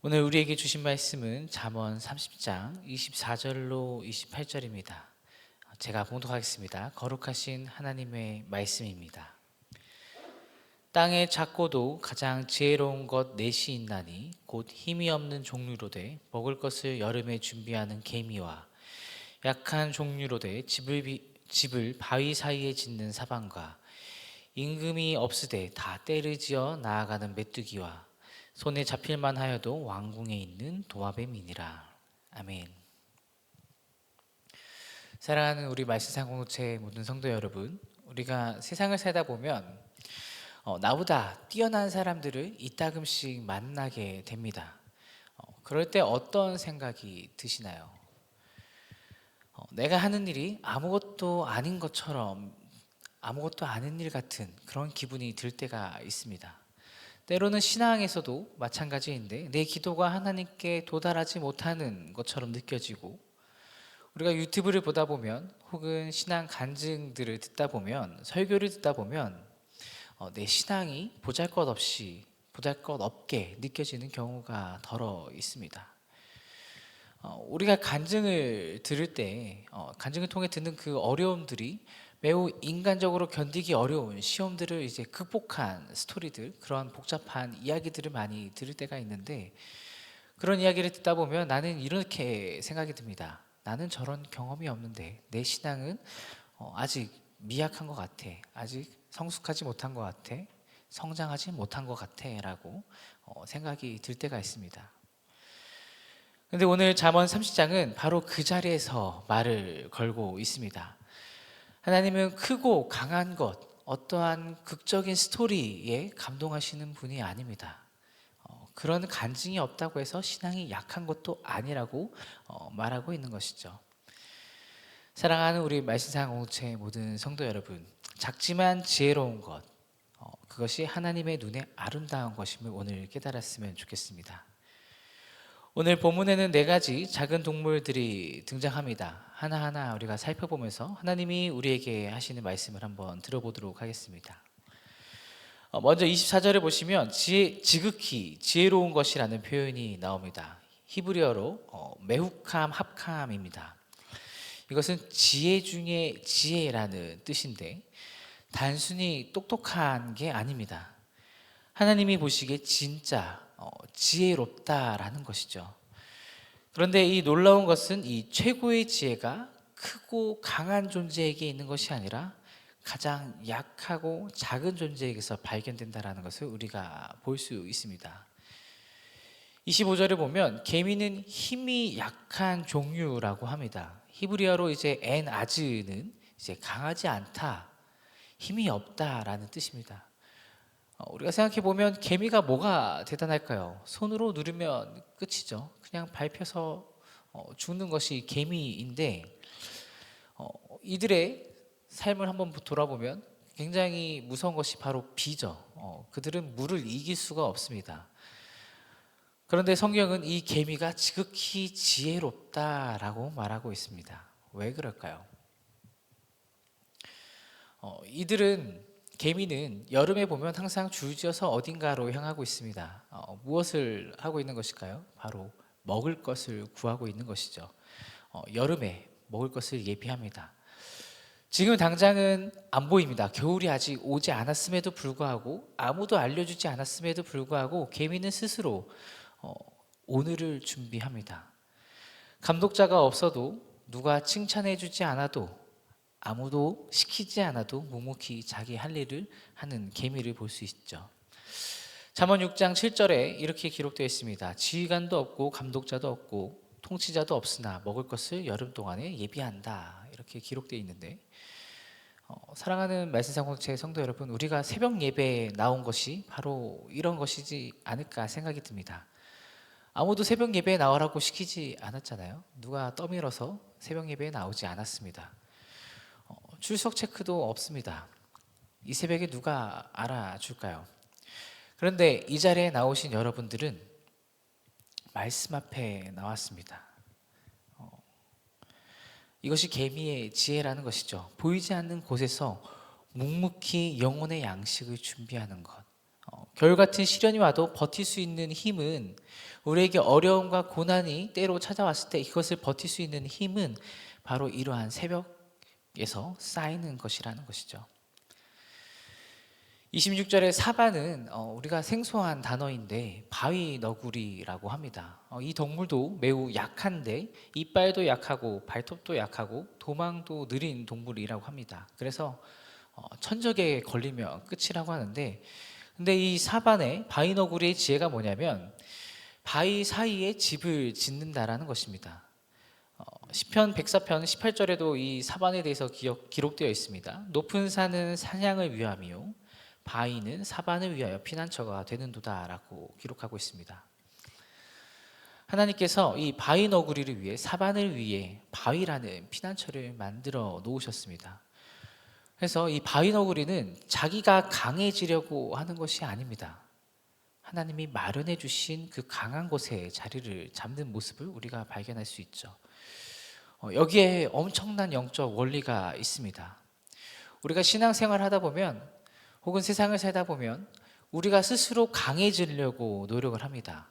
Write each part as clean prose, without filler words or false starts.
오늘 우리에게 주신 말씀은 잠언 30장 24절로 28절입니다. 제가 봉독하겠습니다. 거룩하신 하나님의 말씀입니다. 땅의 작고도 가장 지혜로운 것 넷이 있나니 곧 힘이 없는 종류로되 먹을 것을 여름에 준비하는 개미와 약한 종류로되 집을 바위 사이에 짓는 사방과 임금이 없으되 다 때를 지어 나아가는 메뚜기와 손에 잡힐만 하여도 왕궁에 있는 도마뱀이니라. 아멘. 사랑하는 우리 말씀상 공동체 모든 성도 여러분, 우리가 세상을 살다 보면 나보다 뛰어난 사람들을 이따금씩 만나게 됩니다. 그럴 때 어떤 생각이 드시나요? 내가 하는 일이 아무것도 아닌 것처럼, 아무것도 아닌 일 같은 그런 기분이 들 때가 있습니다. 때로는 신앙에서도 마찬가지인데 내 기도가 하나님께 도달하지 못하는 것처럼 느껴지고, 우리가 유튜브를 보다 보면 혹은 신앙 간증들을 듣다 보면, 설교를 듣다 보면 내 신앙이 보잘것없게 느껴지는 경우가 더러 있습니다. 우리가 간증을 들을 때 간증을 통해 듣는 그 어려움들이 매우 인간적으로 견디기 어려운 시험들을 이제 극복한 스토리들, 그런 복잡한 이야기들을 많이 들을 때가 있는데, 그런 이야기를 듣다 보면 나는 이렇게 생각이 듭니다. 나는 저런 경험이 없는데 내 신앙은 아직 미약한 것 같아. 아직 성숙하지 못한 것 같아. 성장하지 못한 것 같아 라고 생각이 들 때가 있습니다. 근데 오늘 잠언 30장은 바로 그 자리에서 말을 걸고 있습니다. 하나님은 크고 강한 것, 어떠한 극적인 스토리에 감동하시는 분이 아닙니다. 그런 간증이 없다고 해서 신앙이 약한 것도 아니라고 말하고 있는 것이죠. 사랑하는 우리 말씀상 공동체 모든 성도 여러분, 작지만 지혜로운 것, 그것이 하나님의 눈에 아름다운 것임을 오늘 깨달았으면 좋겠습니다. 오늘 본문에는 네 가지 작은 동물들이 등장합니다. 하나하나 우리가 살펴보면서 하나님이 우리에게 하시는 말씀을 한번 들어보도록 하겠습니다. 먼저 24절을 보시면 지극히 지혜로운 것이라는 표현이 나옵니다. 히브리어로 메후캄 합캄입니다. 이것은 지혜 중에 지혜라는 뜻인데 단순히 똑똑한 게 아닙니다. 하나님이 보시기에 진짜 지혜롭다라는 것이죠. 그런데 이 놀라운 것은 이 최고의 지혜가 크고 강한 존재에게 있는 것이 아니라 가장 약하고 작은 존재에게서 발견된다라는 것을 우리가 볼 수 있습니다. 25절을 보면 개미는 힘이 약한 종류라고 합니다. 히브리어로 이제 엔 아즈는 이제 강하지 않다, 힘이 없다라는 뜻입니다. 우리가 생각해 보면 개미가 뭐가 대단할까요? 손으로 누르면 끝이죠. 그냥 밟혀서 죽는 것이 개미인데, 이들의 삶을 한번 돌아보면 굉장히 무서운 것이 바로 비죠. 그들은 물을 이길 수가 없습니다. 그런데 성경은 이 개미가 지극히 지혜롭다라고 말하고 있습니다. 왜 그럴까요? 개미는 여름에 보면 항상 줄지어서 어딘가로 향하고 있습니다. 무엇을 하고 있는 것일까요? 바로 먹을 것을 구하고 있는 것이죠. 여름에 먹을 것을 예비합니다. 지금 당장은 안 보입니다. 겨울이 아직 오지 않았음에도 불구하고, 아무도 알려주지 않았음에도 불구하고 개미는 스스로 오늘을 준비합니다. 감독자가 없어도, 누가 칭찬해주지 않아도, 아무도 시키지 않아도 묵묵히 자기 할 일을 하는 개미를 볼 수 있죠. 잠언 6장 7절에 이렇게 기록되어 있습니다. 지휘관도 없고 감독자도 없고 통치자도 없으나 먹을 것을 여름 동안에 예비한다, 이렇게 기록되어 있는데, 사랑하는 말씀상 공동체 성도 여러분, 우리가 새벽 예배에 나온 것이 바로 이런 것이지 않을까 생각이 듭니다. 아무도 새벽 예배에 나오라고 시키지 않았잖아요. 누가 떠밀어서 새벽 예배에 나오지 않았습니다. 출석 체크도 없습니다. 이 새벽에 누가 알아줄까요? 그런데 이 자리에 나오신 여러분들은 말씀 앞에 나왔습니다. 이것이 개미의 지혜라는 것이죠. 보이지 않는 곳에서 묵묵히 영혼의 양식을 준비하는 것. 겨울 같은 시련이 와도 버틸 수 있는 힘은, 우리에게 어려움과 고난이 때로 찾아왔을 때 이것을 버틸 수 있는 힘은 바로 이러한 새벽에서 쌓이는 것이라는 것이죠. 26절의 사바는 우리가 생소한 단어인데 바위 너구리라고 합니다. 이 동물도 매우 약한데 이빨도 약하고 발톱도 약하고 도망도 느린 동물이라고 합니다. 그래서 천적에 걸리면 끝이라고 하는데, 근데 이 사반의 바위 너구리의 지혜가 뭐냐면 바위 사이에 집을 짓는다라는 것입니다. 시편 104편 18절에도 이 사반에 대해서 기록되어 있습니다. 높은 산은 사냥을 위함이요 바위는 사반을 위하여 피난처가 되는도다라고 기록하고 있습니다. 하나님께서 이 바위 너구리를 위해, 사반을 위해 바위라는 피난처를 만들어 놓으셨습니다. 그래서 이 바위 너구리는 자기가 강해지려고 하는 것이 아닙니다. 하나님이 마련해 주신 그 강한 곳에 자리를 잡는 모습을 우리가 발견할 수 있죠. 여기에 엄청난 영적 원리가 있습니다. 우리가 신앙생활을 하다 보면, 혹은 세상을 살다 보면 우리가 스스로 강해지려고 노력을 합니다.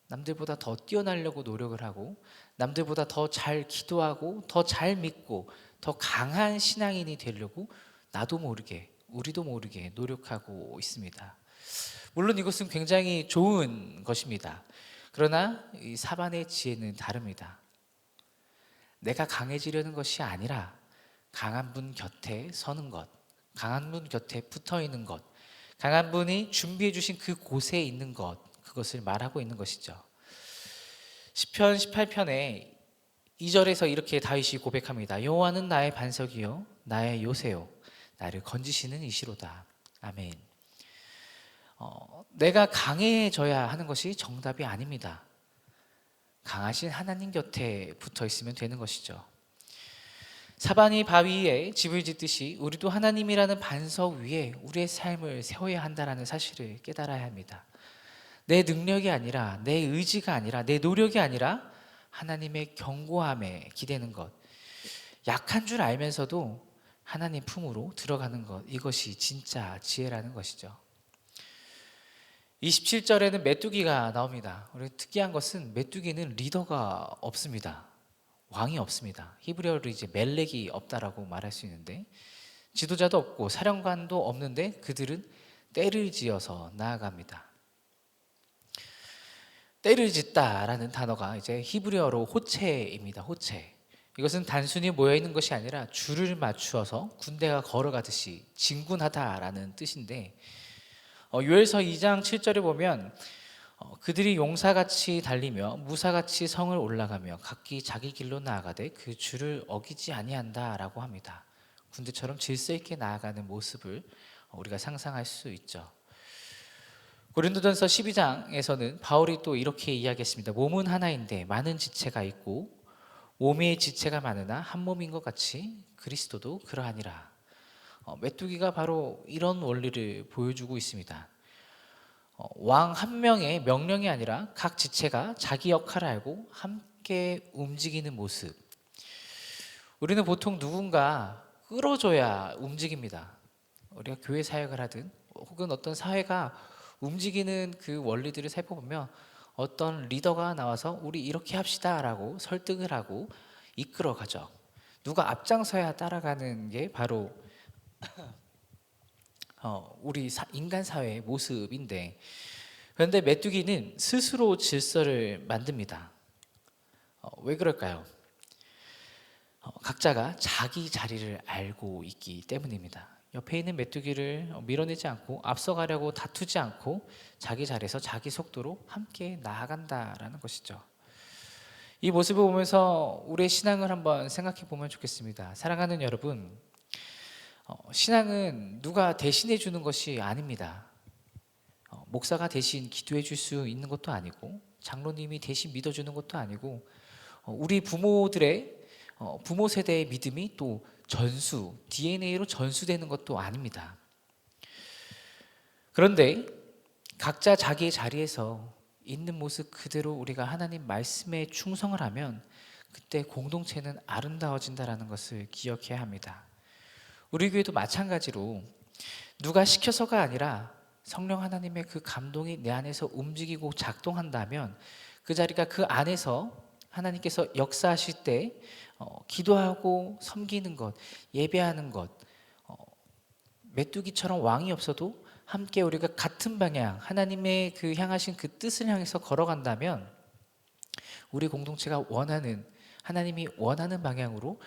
남들보다 더 뛰어나려고 노력을 하고, 남들보다 더 잘 기도하고, 더 잘 믿고, 더 강한 신앙인이 되려고 나도 모르게, 우리도 모르게 노력하고 있습니다. 물론 이것은 굉장히 좋은 것입니다. 그러나 이 사반의 지혜는 다릅니다. 내가 강해지려는 것이 아니라 강한 분 곁에 서는 것, 강한 분 곁에 붙어 있는 것, 강한 분이 준비해 주신 그 곳에 있는 것, 그것을 말하고 있는 것이죠. 시편 18편에 2절에서 이렇게 다윗이 고백합니다. 여호와는 나의 반석이요 나의 요새요 나를 건지시는 이시로다. 아멘. 내가 강해져야 하는 것이 정답이 아닙니다. 강하신 하나님 곁에 붙어 있으면 되는 것이죠. 사반이 바위에 집을 짓듯이 우리도 하나님이라는 반석 위에 우리의 삶을 세워야 한다는 사실을 깨달아야 합니다. 내 능력이 아니라, 내 의지가 아니라, 내 노력이 아니라 하나님의 견고함에 기대는 것, 약한 줄 알면서도 하나님 품으로 들어가는 것, 이것이 진짜 지혜라는 것이죠. 27절에는 메뚜기가 나옵니다. 우리 특이한 것은 메뚜기는 리더가 없습니다. 왕이 없습니다. 히브리어로 이제 멜렉이 없다라고 말할 수 있는데, 지도자도 없고 사령관도 없는데 그들은 떼를 지어서 나아갑니다. 떼를 짓다라는 단어가 이제 히브리어로 호체입니다. 호체. 이것은 단순히 모여 있는 것이 아니라 줄을 맞추어서 군대가 걸어가듯이 진군하다라는 뜻인데, 요엘서 2장 7절에 보면 그들이 용사같이 달리며 무사같이 성을 올라가며 각기 자기 길로 나아가되 그 줄을 어기지 아니한다라고 합니다. 군대처럼 질서 있게 나아가는 모습을 우리가 상상할 수 있죠. 고린도전서 12장에서는 바울이 또 이렇게 이야기했습니다. 몸은 하나인데 많은 지체가 있고 몸의 지체가 많으나 한 몸인 것 같이 그리스도도 그러하니라. 메뚜기가 바로 이런 원리를 보여주고 있습니다. 왕 한 명의 명령이 아니라 각 지체가 자기 역할을 알고 함께 움직이는 모습. 우리는 보통 누군가 끌어줘야 움직입니다. 우리가 교회 사역을 하든 혹은 어떤 사회가 움직이는 그 원리들을 살펴보면 어떤 리더가 나와서 우리 이렇게 합시다라고 설득을 하고 이끌어가죠. 누가 앞장서야 따라가는 게 바로 우리 인간 사회의 모습인데, 그런데 메뚜기는 스스로 질서를 만듭니다. 왜 그럴까요? 각자가 자기 자리를 알고 있기 때문입니다. 옆에 있는 메뚜기를 밀어내지 않고 앞서가려고 다투지 않고 자기 자리에서 자기 속도로 함께 나아간다라는 것이죠. 이 모습을 보면서 우리의 신앙을 한번 생각해 보면 좋겠습니다. 사랑하는 여러분, 신앙은 누가 대신해 주는 것이 아닙니다. 목사가 대신 기도해 줄 수 있는 것도 아니고 장로님이 대신 믿어주는 것도 아니고 우리 부모들의 부모 세대의 믿음이 또 전수, DNA로 전수되는 것도 아닙니다. 그런데 각자 자기의 자리에서 있는 모습 그대로 우리가 하나님 말씀에 충성을 하면 그때 공동체는 아름다워진다는 것을 기억해야 합니다. 우리 교회도 마찬가지로 누가 시켜서가 아니라 성령 하나님의 그 감동이 내 안에서 움직이고 작동한다면 그 자리가 그 안에서 하나님께서 역사하실 때 기도하고 섬기는 것, 예배하는 것, 어, 메뚜기처럼 왕이 없어도 함께 우리가 같은 방향, 하나님의 그 향하신 그 뜻을 향해서 걸어간다면 우리 공동체가 원하는, 하나님이 원하는 방향으로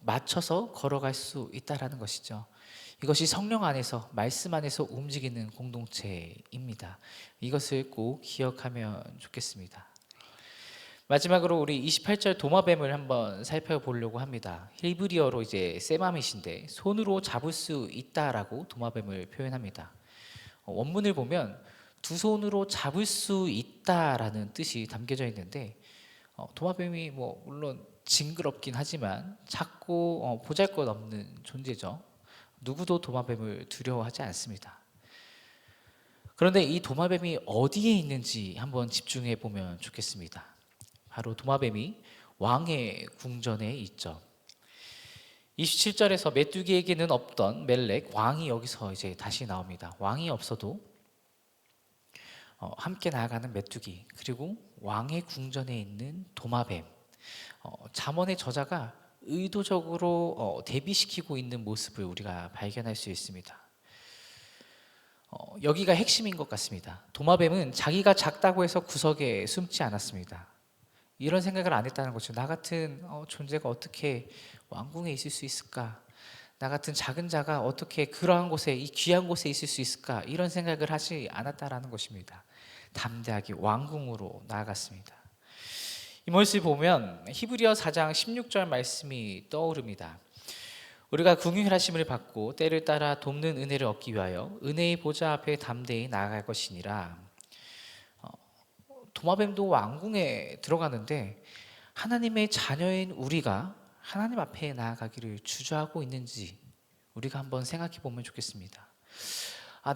맞춰서 걸어갈 수 있다라는 것이죠. 이것이 성령 안에서, 말씀 안에서 움직이는 공동체입니다. 이것을 꼭 기억하면 좋겠습니다. 마지막으로 우리 28절 도마뱀을 한번 살펴보려고 합니다. 히브리어로 이제 세마밋인데 손으로 잡을 수 있다라고 도마뱀을 표현합니다. 원문을 보면 두 손으로 잡을 수 있다라는 뜻이 담겨져 있는데 도마뱀이 뭐 물론 징그럽긴 하지만 작고 보잘것없는 존재죠. 누구도 도마뱀을 두려워하지 않습니다. 그런데 이 도마뱀이 어디에 있는지 한번 집중해 보면 좋겠습니다. 바로 도마뱀이 왕의 궁전에 있죠. 27절에서 메뚜기에게는 없던 멜렉 왕이 여기서 이제 다시 나옵니다. 왕이 없어도 함께 나아가는 메뚜기, 그리고 왕의 궁전에 있는 도마뱀. 잠언의 저자가 의도적으로 대비시키고 있는 모습을 우리가 발견할 수 있습니다. 여기가 핵심인 것 같습니다. 도마뱀은 자기가 작다고 해서 구석에 숨지 않았습니다. 이런 생각을 안 했다는 거죠. 나 같은 존재가 어떻게 왕궁에 있을 수 있을까? 나 같은 작은 자가 어떻게 그러한 곳에, 이 귀한 곳에 있을 수 있을까? 이런 생각을 하지 않았다라는 것입니다. 담대하게 왕궁으로 나아갔습니다. 이 모습을 보면 히브리어 4장 16절 말씀이 떠오릅니다. 우리가 긍휼하심을 받고 때를 따라 돕는 은혜를 얻기 위하여 은혜의 보좌 앞에 담대히 나아갈 것이니라. 도마뱀도 왕궁에 들어가는데 하나님의 자녀인 우리가 하나님 앞에 나아가기를 주저하고 있는지 우리가 한번 생각해 보면 좋겠습니다.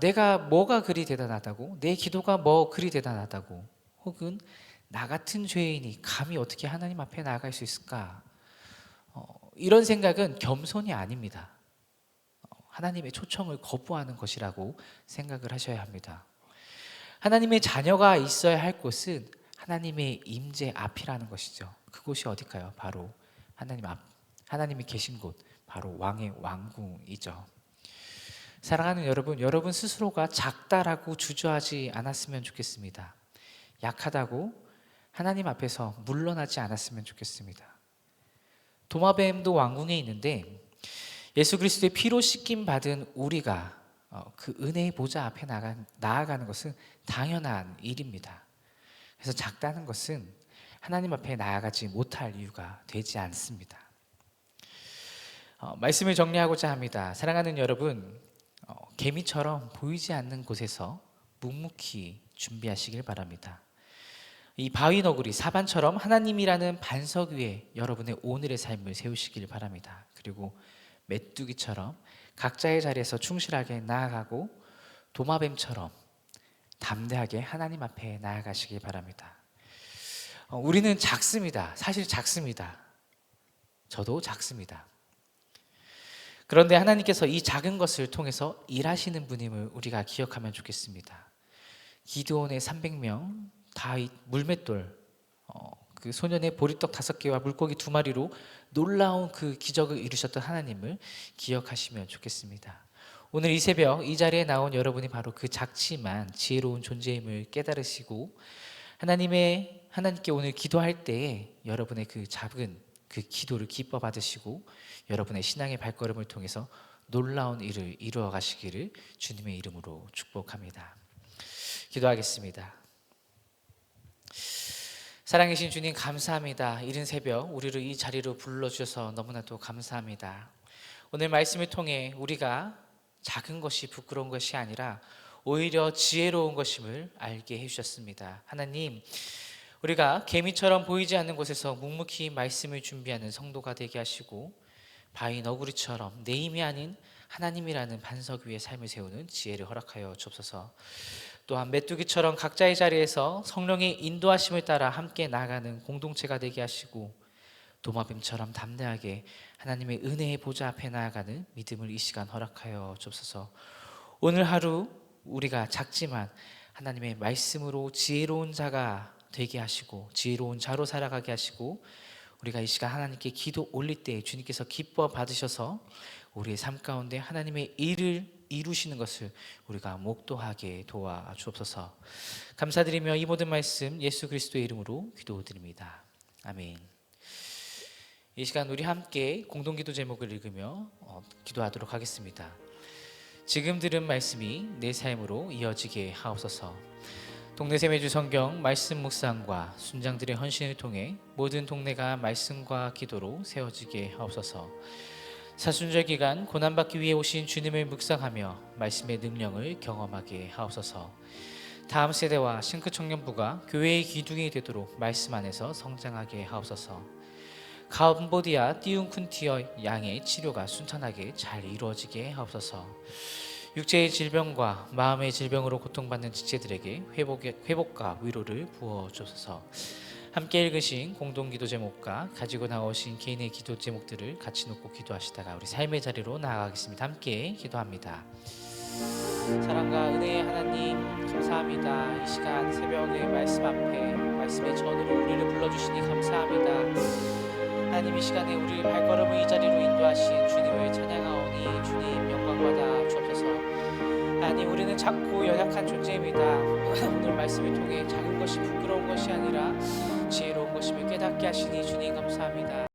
내가 뭐가 그리 대단하다고? 내 기도가 뭐 그리 대단하다고? 혹은 나 같은 죄인이 감히 어떻게 하나님 앞에 나아갈 수 있을까? 이런 생각은 겸손이 아닙니다. 하나님의 초청을 거부하는 것이라고 생각을 하셔야 합니다. 하나님의 자녀가 있어야 할 곳은 하나님의 임재 앞이라는 것이죠. 그곳이 어딜까요? 바로 하나님 앞, 하나님이 계신 곳, 바로 왕의 왕궁이죠. 사랑하는 여러분, 여러분 스스로가 작다라고 주저하지 않았으면 좋겠습니다. 약하다고 하나님 앞에서 물러나지 않았으면 좋겠습니다. 도마뱀도 왕궁에 있는데 예수 그리스도의 피로 씻김 받은 우리가 그 은혜의 보좌 앞에 나아가는 것은 당연한 일입니다. 그래서 작다는 것은 하나님 앞에 나아가지 못할 이유가 되지 않습니다. 말씀을 정리하고자 합니다. 사랑하는 여러분, 개미처럼 보이지 않는 곳에서 묵묵히 준비하시길 바랍니다. 이 바위 너구리 사반처럼 하나님이라는 반석 위에 여러분의 오늘의 삶을 세우시길 바랍니다. 그리고 메뚜기처럼 각자의 자리에서 충실하게 나아가고 도마뱀처럼 담대하게 하나님 앞에 나아가시길 바랍니다. 우리는 작습니다. 사실 작습니다. 저도 작습니다. 그런데 하나님께서 이 작은 것을 통해서 일하시는 분임을 우리가 기억하면 좋겠습니다. 기드온의 300명, 다윗 물맷돌, 그 소년의 보리떡 5개와 물고기 2마리로 놀라운 그 기적을 이루셨던 하나님을 기억하시면 좋겠습니다. 오늘 이 새벽 이 자리에 나온 여러분이 바로 그 작지만 지혜로운 존재임을 깨달으시고 하나님께 오늘 기도할 때에 여러분의 그 작은 그 기도를 기뻐 받으시고 여러분의 신앙의 발걸음을 통해서 놀라운 일을 이루어 가시기를 주님의 이름으로 축복합니다. 기도하겠습니다. 사랑하신 주님, 감사합니다. 이른 새벽 우리를 이 자리로 불러주셔서 너무나도 감사합니다. 오늘 말씀을 통해 우리가 작은 것이 부끄러운 것이 아니라 오히려 지혜로운 것임을 알게 해주셨습니다. 하나님, 우리가 개미처럼 보이지 않는 곳에서 묵묵히 말씀을 준비하는 성도가 되게 하시고 바위 너구리처럼 내 힘이 아닌 하나님이라는 반석 위에 삶을 세우는 지혜를 허락하여 주옵소서. 또한 메뚜기처럼 각자의 자리에서 성령의 인도하심을 따라 함께 나아가는 공동체가 되게 하시고 도마뱀처럼 담대하게 하나님의 은혜의 보좌 앞에 나아가는 믿음을 이 시간 허락하여 주옵소서. 오늘 하루 우리가 작지만 하나님의 말씀으로 지혜로운 자가 되게 하시고 지혜로운 자로 살아가게 하시고 우리가 이 시간 하나님께 기도 올릴 때 주님께서 기뻐 받으셔서 우리의 삶 가운데 하나님의 일을 이루시는 것을 우리가 목도하게 도와주옵소서. 감사드리며 이 모든 말씀 예수 그리스도의 이름으로 기도드립니다. 아멘. 이 시간 우리 함께 공동기도 제목을 읽으며 기도하도록 하겠습니다. 지금 들은 말씀이 내 삶으로 이어지게 하옵소서. 동네샘의주 성경 말씀 묵상과 순장들의 헌신을 통해 모든 동네가 말씀과 기도로 세워지게 하옵소서. 사순절 기간 고난받기 위해 오신 주님을 묵상하며 말씀의 능력을 경험하게 하옵소서. 다음 세대와 싱크 청년부가 교회의 기둥이 되도록 말씀 안에서 성장하게 하옵소서. 캄보디아 띠움쿤티어 양의 치료가 순탄하게 잘 이루어지게 하옵소서. 육체의 질병과 마음의 질병으로 고통받는 지체들에게 회복과 위로를 부어주소서. 함께 읽으신 공동기도 제목과 가지고 나오신 개인의 기도 제목들을 같이 놓고 기도하시다가 우리 삶의 자리로 나아가겠습니다. 함께 기도합니다. 사랑과 은혜의 하나님 감사합니다. 이 시간 새벽에 말씀 앞에 말씀의 전으로 우리를 불러주시니 감사합니다. 하나님 이 시간에 우리 발걸음을 이 자리로 인도하신 주님을 찬양하오니 주님 영광 받아 주옵소서. 하나님 우리는 작고 연약한 존재입니다. 오늘 말씀을 통해 작은 것이 부끄러운 것이 아니라 지혜로운 것임을 깨닫게 하시니 주님 감사합니다.